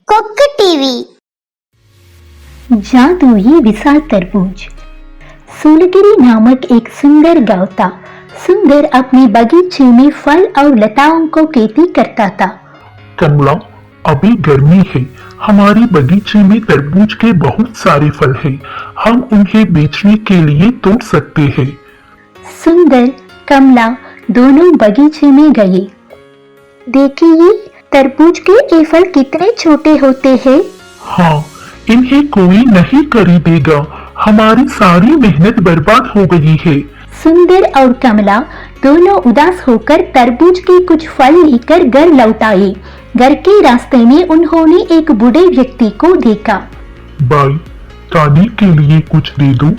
Cook TV. जादुई विशाल तरबूज। सूलगिरी नामक एक सुंदर गांव था। सुंदर अपने बगीचे में फल और लताओं को खेती करता था। कमला, अभी गर्मी है। हमारे बगीचे में तरबूज के बहुत सारे फल हैं। हम उन्हें बेचने के लिए तोड़ सकते हैं। सुंदर, कमला दोनों बगीचे में गए। देखिए, तरबूज के ये फल कितने छोटे होते हैं। हाँ, इन्हें कोई नहीं खरीदेगा। हमारी सारी मेहनत बर्बाद हो गई है। सुंदर और कमला दोनों उदास होकर तरबूज के कुछ फल लेकर घर लौट आए। घर के रास्ते में उन्होंने एक बूढ़े व्यक्ति को देखा। भाई, खाने के लिए कुछ दे दो।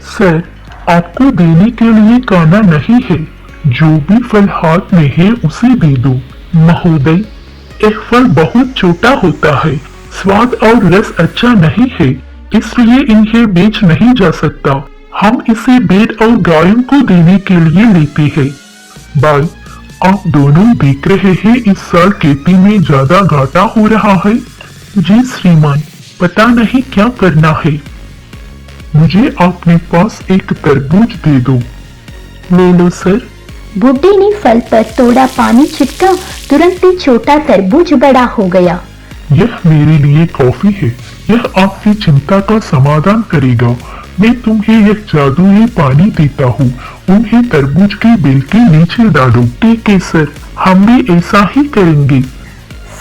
सर, आपको देने के लिए खाना नहीं है। जो भी फल हाथ में है उसे दे दो। महोदय, एक फल बहुत छोटा होता है, स्वाद और रस अच्छा नहीं है, इसलिए इन्हें बेच नहीं जा सकता। हम इसे भेड़ और गायों को देने के लिए लेते हैं। भाई, आप दोनों देख रहे हैं इस साल खेती में ज्यादा घाटा हो रहा है। जी श्रीमान, पता नहीं क्या करना है। मुझे अपने पास एक तरबूज दे दो। ले लो सर। बुड्ढे ने फल पर थोड़ा पानी छिड़का, तुरंत ही छोटा तरबूज बड़ा हो गया। यह मेरे लिए कॉफी है। यह आपकी चिंता का समाधान करेगा। मैं तुम्हें यह जादुई पानी देता हूँ। उन्हें तरबूज के बेल के नीचे डालो। ठीक है सर, हम भी ऐसा ही करेंगे।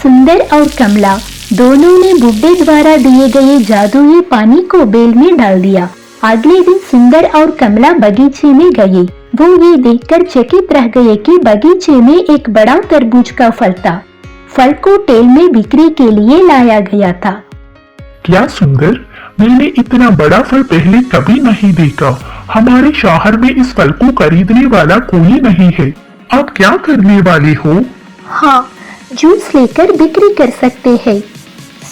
सुंदर और कमला दोनों ने बुड्ढे द्वारा दिए गए जादुई पानी को बेल में डाल दिया। अगले दिन सुंदर और कमला बगीचे में गए। वो ये देखकर चकित रह गए कि बगीचे में एक बड़ा तरबूज का फल था। फल को तेल में बिक्री के लिए लाया गया था। क्या सुंदर, मैंने इतना बड़ा फल पहले कभी नहीं देखा। हमारे शहर में इस फल को खरीदने वाला कोई नहीं है। आप क्या करने वाले हो? हाँ, जूस लेकर बिक्री कर सकते हैं।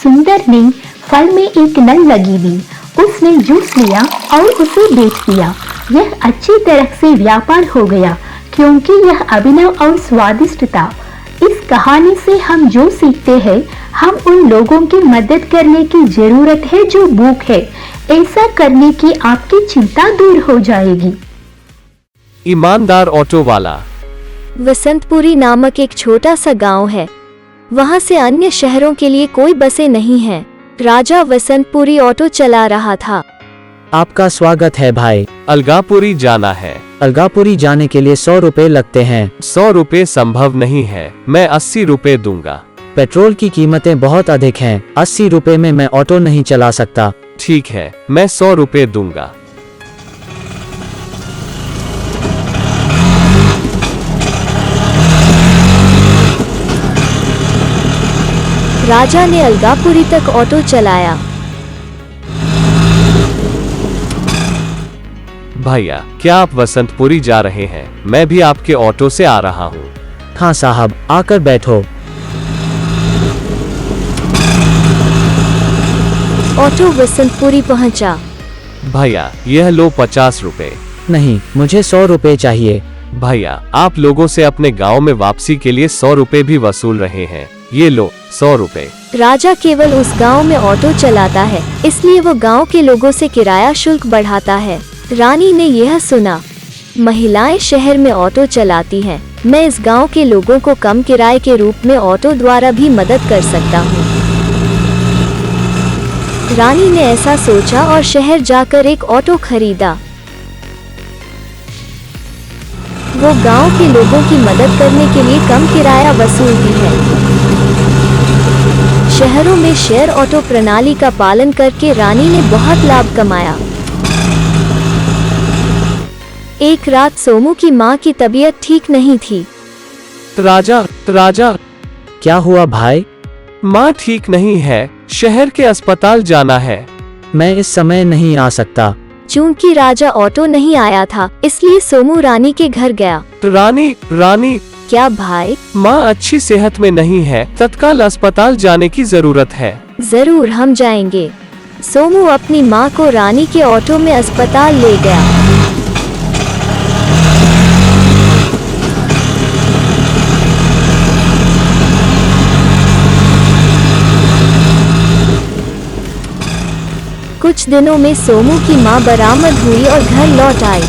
सुंदर ने फल में एक नल लगी दी। उसने जूस लिया और उसे बेच दिया। यह अच्छी तरह से व्यापार हो गया क्योंकि यह अभिनव और स्वादिष्ट था। इस कहानी से हम जो सीखते हैं, हम उन लोगों की मदद करने की जरूरत है जो भूख है। ऐसा करने की आपकी चिंता दूर हो जाएगी। ईमानदार ऑटो वाला। वसंतपुरी नामक एक छोटा सा गांव है। वहां से अन्य शहरों के लिए कोई बसें नहीं हैं। राजा वसंतपुरी ऑटो चला रहा था। आपका स्वागत है भाई। अलगापुरी जाना है। अलगापुरी जाने के लिए 100 रुपए लगते हैं। 100 रुपए संभव नहीं है, मैं 80 रुपए दूंगा। पेट्रोल की कीमतें बहुत अधिक हैं। 80 रुपए में मैं ऑटो नहीं चला सकता। ठीक है, मैं 100 रुपए दूंगा। राजा ने अलगापुरी तक ऑटो चलाया। भैया, क्या आप वसंतपुरी जा रहे हैं? मैं भी आपके ऑटो से आ रहा हूँ। हाँ साहब, आकर बैठो। ऑटो वसंतपुरी पहुंचा। भैया, यह लो 50 रुपए। नहीं, मुझे 100 रुपए चाहिए। भैया, आप लोगों से अपने गांव में वापसी के लिए 100 रुपए भी वसूल रहे हैं। ये लो 100 रुपए। राजा केवल उस गांव में ऑटो चलाता है, इसलिए वो गांव के लोगों से किराया शुल्क बढ़ाता है। रानी ने यह सुना। महिलाएं शहर में ऑटो चलाती हैं। मैं इस गांव के लोगों को कम किराए के रूप में ऑटो द्वारा भी मदद कर सकता हूँ। रानी ने ऐसा सोचा और शहर जाकर एक ऑटो खरीदा। वो गांव के लोगों की मदद करने के लिए कम किराया वसूलती है। शहरों में शेयर ऑटो प्रणाली का पालन करके रानी ने बहुत लाभ कमाया। एक रात सोमू की माँ की तबीयत ठीक नहीं थी। राजा, क्या हुआ भाई? माँ ठीक नहीं है, शहर के अस्पताल जाना है। मैं इस समय नहीं आ सकता। चूंकि राजा ऑटो नहीं आया था, इसलिए सोमू रानी के घर गया। रानी, क्या भाई? माँ अच्छी सेहत में नहीं है, तत्काल अस्पताल जाने की जरूरत है। जरूर, हम जाएंगे। सोमू अपनी माँ को रानी के ऑटो में अस्पताल ले गया। कुछ दिनों में सोमू की माँ बरामद हुई और घर लौट आई।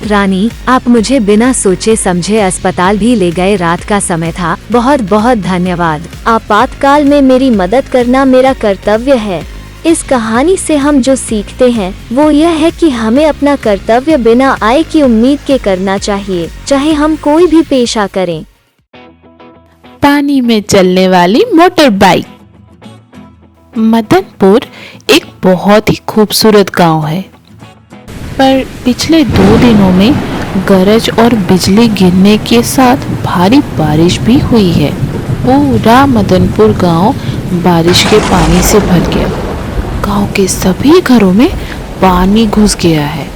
रानी, आप मुझे बिना सोचे समझे अस्पताल भी ले गए। रात का समय था। बहुत बहुत धन्यवाद। आपातकाल में मेरी मदद करना मेरा कर्तव्य है। इस कहानी से हम जो सीखते हैं वो यह है कि हमें अपना कर्तव्य बिना आय की उम्मीद के करना चाहिए, चाहे हम कोई भी पेशा करें। पानी में चलने वाली मोटर बाइक। मदनपुर एक बहुत ही खूबसूरत गांव है, पर पिछले 2 दिनों में गरज और बिजली गिरने के साथ भारी बारिश भी हुई है। पूरा मदनपुर गांव बारिश के पानी से भर गया। गांव के सभी घरों में पानी घुस गया है।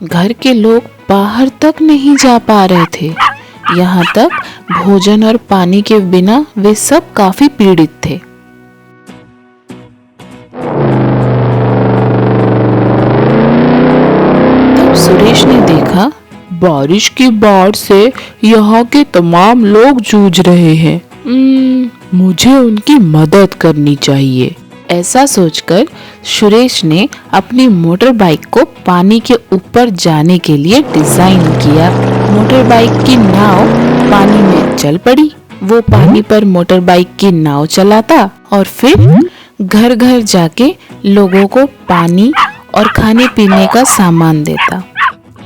घर के लोग बाहर तक नहीं जा पा रहे थे। यहाँ तक भोजन और पानी के बिना वे सब काफी पीड़ित थे। तब सुरेश ने देखा बारिश की बाढ़ से यहाँ के तमाम लोग जूझ रहे हैं। मुझे उनकी मदद करनी चाहिए। ऐसा सोचकर सुरेश ने अपनी मोटर बाइक को पानी के ऊपर जाने के लिए डिजाइन किया। मोटर बाइक की नाव पानी में चल पड़ी। वो पानी पर मोटर बाइक की नाव चलाता और फिर घर घर जाके लोगों को पानी और खाने पीने का सामान देता।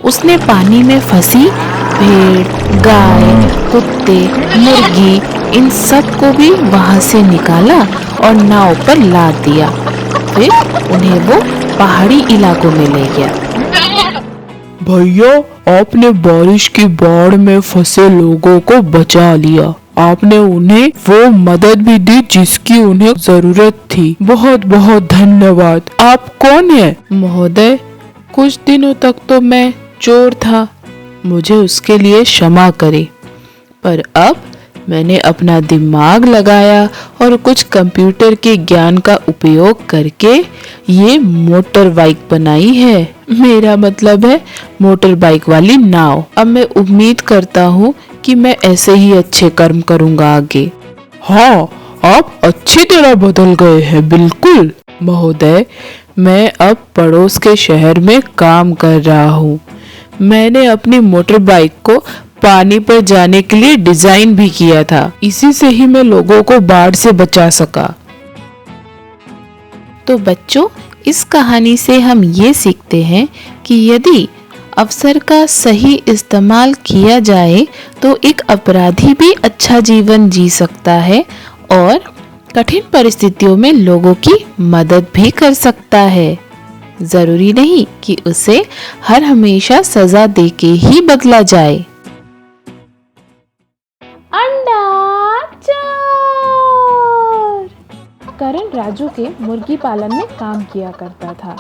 उसने पानी में फंसी भेड़, गाय, कुत्ते, मुर्गी, इन सब को भी वहां से निकाला और नाव पर लाद दिया। फिर उन्हें वो पहाड़ी इलाकों में ले गया। भैया, आपने बारिश की बाढ़ में फंसे लोगों को बचा लिया। आपने उन्हें वो मदद भी दी जिसकी उन्हें जरूरत थी। बहुत बहुत धन्यवाद। आप कौन हैं? महोदय, कुछ दिनों तक तो मैं चोर था, मुझे उसके लिए क्षमा करें। पर अब मैंने अपना दिमाग लगाया और कुछ कंप्यूटर के ज्ञान का उपयोग करके ये मोटर बाइक बनाई है। मेरा मतलब है मोटर बाइक वाली नाव। अब मैं उम्मीद करता हूँ कि मैं ऐसे ही अच्छे कर्म करूँगा आगे। हाँ, आप अच्छी तरह बदल गए हैं। बिल्कुल महोदय, मैं अब पड़ोस के शहर में काम कर रहा हूँ। मैंने अपनी मोटर बाइक को पानी पर जाने के लिए डिजाइन भी किया था। इसी से ही मैं लोगों को बाढ़ से बचा सका। तो बच्चों, इस कहानी से हम ये सीखते हैं कि यदि अवसर का सही इस्तेमाल किया जाए तो एक अपराधी भी अच्छा जीवन जी सकता है और कठिन परिस्थितियों में लोगों की मदद भी कर सकता है। जरूरी नहीं कि उसे हर हमेशा सजा देके ही बदला जाए। अंडा चोर। करण राजू के मुर्गी पालन में काम किया करता था।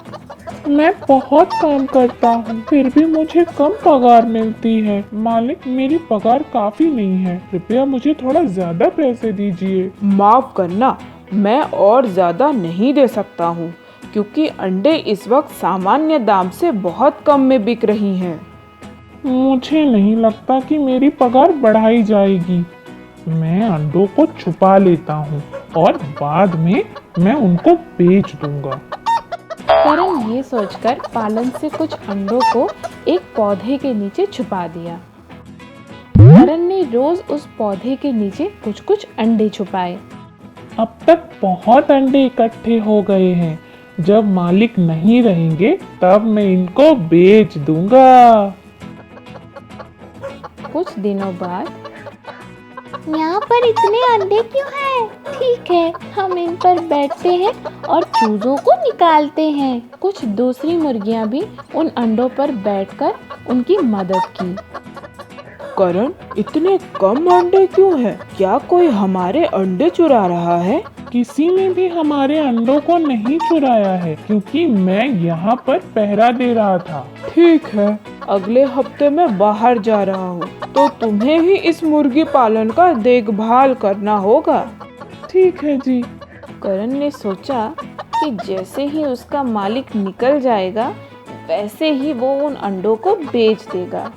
मैं बहुत काम करता हूँ, फिर भी मुझे कम पगार मिलती है। मालिक, मेरी पगार काफी नहीं है, कृपया मुझे थोड़ा ज्यादा पैसे दीजिए। माफ करना, मैं और ज्यादा नहीं दे सकता हूँ, क्योंकि अंडे इस वक्त सामान्य दाम से बहुत कम में बिक रही हैं। मुझे नहीं लगता कि मेरी पगार बढ़ाई जाएगी। मैं अंडों को छुपा लेता हूँ और बाद में मैं उनको बेच दूंगा। करण ये सोचकर पालन से कुछ अंडों को एक पौधे के नीचे छुपा दिया। करण ने रोज उस पौधे के नीचे कुछ कुछ अंडे छुपाए। अब तक बहुत अंडे इकट्ठे हो गए हैं। जब मालिक नहीं रहेंगे तब मैं इनको बेच दूंगा। कुछ दिनों बाद, यहाँ पर इतने अंडे क्यों हैं? ठीक है, हम इन पर बैठते हैं और चूजों को निकालते हैं। कुछ दूसरी मुर्गियाँ भी उन अंडों पर बैठकर उनकी मदद की। करण, इतने कम अंडे क्यों हैं? क्या कोई हमारे अंडे चुरा रहा है? किसी ने भी हमारे अंडों को नहीं चुराया है, क्योंकि मैं यहाँ पर पहरा दे रहा था। ठीक है, अगले हफ्ते मैं बाहर जा रहा हूँ, तो तुम्हें ही इस मुर्गी पालन का देखभाल करना होगा। ठीक है जी। करण ने सोचा कि जैसे ही उसका मालिक निकल जाएगा वैसे ही वो उन अंडों को बेच देगा।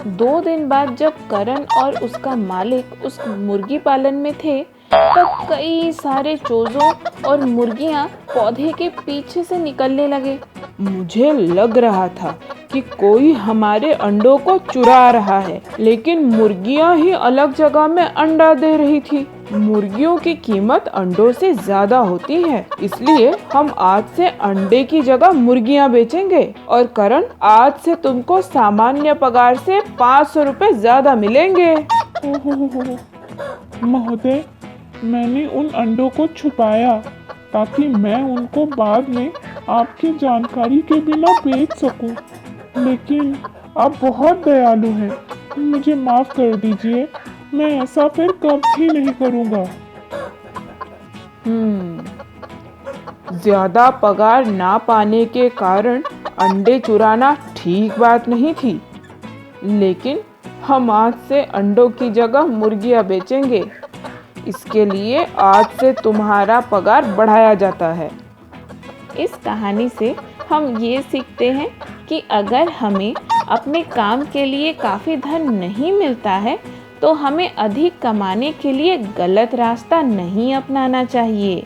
2 दिन बाद जब करण और उसका मालिक उस मुर्गी पालन में थे, तब कई सारे चूजों और मुर्गियां पौधे के पीछे से निकलने लगे। मुझे लग रहा था कि कोई हमारे अंडों को चुरा रहा है, लेकिन मुर्गियां ही अलग जगह में अंडा दे रही थी। मुर्गियों की कीमत अंडों से ज्यादा होती है, इसलिए हम आज से अंडे की जगह मुर्गियां बेचेंगे। और करण, आज से तुमको सामान्य पगार से 500 रुपए ज्यादा मिलेंगे। महोदय, मैंने उन अंडों को छुपाया ताकि मैं उनको बाद में आपकी जानकारी के बिना बेच सकूं। लेकिन आप बहुत दयालु हैं, मुझे माफ कर दीजिए। मैं ऐसा फिर कभी नहीं करूंगा। ज्यादा पगार ना पाने के कारण अंडे चुराना ठीक बात नहीं थी, लेकिन हम आज से अंडों की जगह मुर्गियां बेचेंगे। इसके लिए आज से तुम्हारा पगार बढ़ाया जाता है। इस कहानी से हम ये सीखते हैं कि अगर हमें अपने काम के लिए काफ़ी धन नहीं मिलता है, तो हमें अधिक कमाने के लिए गलत रास्ता नहीं अपनाना चाहिए।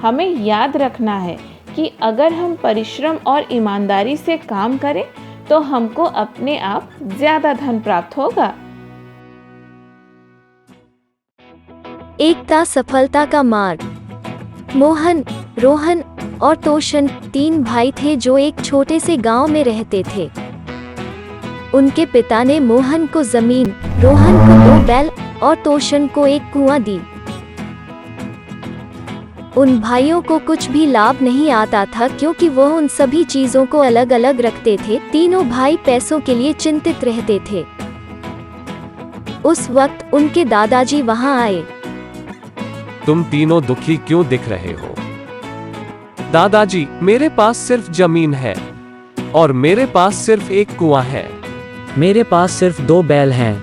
हमें याद रखना है कि अगर हम परिश्रम और ईमानदारी से काम करें, तो हमको अपने आप ज़्यादा धन प्राप्त होगा। एकता सफलता का मार्ग। मोहन, रोहन और तोशन 3 भाई थे जो एक छोटे से गांव में रहते थे। उनके पिता ने मोहन को जमीन, रोहन को 2 बैल और तोशन को एक कुआं दी। उन भाइयों को कुछ भी लाभ नहीं आता था, क्योंकि वह उन सभी चीजों को अलग अलग रखते थे। तीनों भाई पैसों के लिए चिंतित रहते थे। उस वक्त उनके दादाजी वहां आए। तुम तीनों दुखी क्यों दिख रहे हो? दादाजी, मेरे पास सिर्फ जमीन है और मेरे पास सिर्फ एक कुआं है। मेरे पास सिर्फ 2 बैल हैं।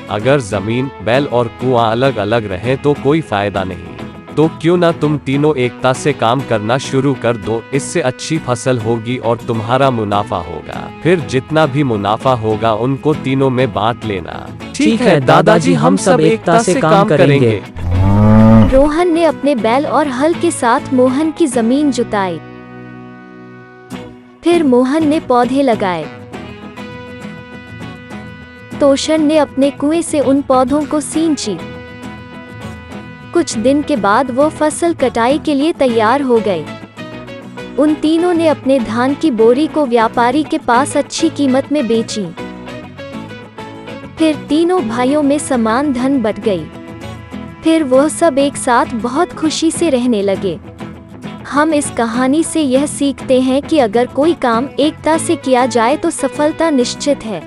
अगर जमीन, बैल और कुआं अलग अलग रहे तो कोई फायदा नहीं। तो क्यों ना तुम तीनों एकता से काम करना शुरू कर दो। इससे अच्छी फसल होगी और तुम्हारा मुनाफा होगा। फिर जितना भी मुनाफा होगा उनको तीनों में बांट लेना। ठीक है दादाजी, हम सब एकता से काम करेंगे। रोहन ने अपने बैल और हल के साथ मोहन की जमीन जुताई। फिर मोहन ने पौधे लगाए। तोशन ने अपने कुएं से उन पौधों को सींची। कुछ दिन के बाद वो फसल कटाई के लिए तैयार हो गए। उन तीनों ने अपने धान की बोरी को व्यापारी के पास अच्छी कीमत में बेची। फिर तीनों भाइयों में समान धन बट गई। फिर वह सब एक साथ बहुत खुशी से रहने लगे। हम इस कहानी से यह सीखते हैं कि अगर कोई काम एकता से किया जाए तो सफलता निश्चित है।